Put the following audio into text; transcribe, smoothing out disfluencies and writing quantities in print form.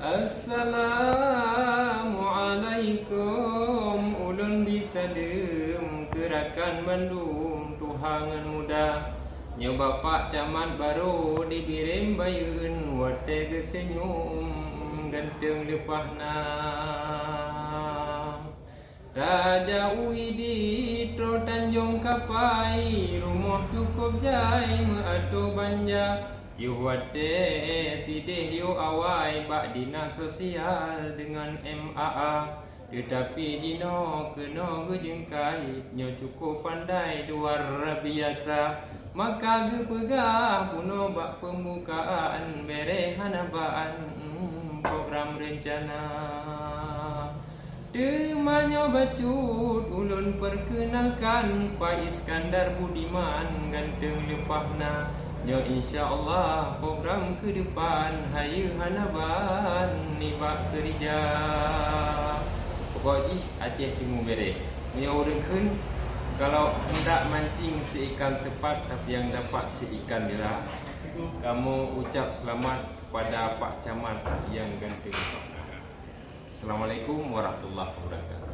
Assalamualaikum, ulun bisa dem gerakan Bandung tuhangan muda. Nyo bapak camat baru dibirim bayun wate gesenyum ganteng lepahna. Raja Uidi tro Tanjung Kapai, rumah cukup jai meado banja. Yuwate sideh yu awai bak dinas sosial dengan MAA. Tetapi dino kena gejengkai, nyo cukup pandai luar biasa. Maka gepegah puno bak pembukaan berehanabaan program rencana. Demanyo bacut ulun perkenalkan Pak Iskandar Budiman ganteng lepahna. Nyo insyaallah program ke depan hayu hanaban nibak kerja. Pokoknya Aceh Timur Bere. Nyo urengkeun kalau hendak mancing seikan sepat tapi yang dapat seikan dira. Kamu ucap selamat kepada Pak Camat yang ganteng. Assalamualaikum warahmatullahi wabarakatuh.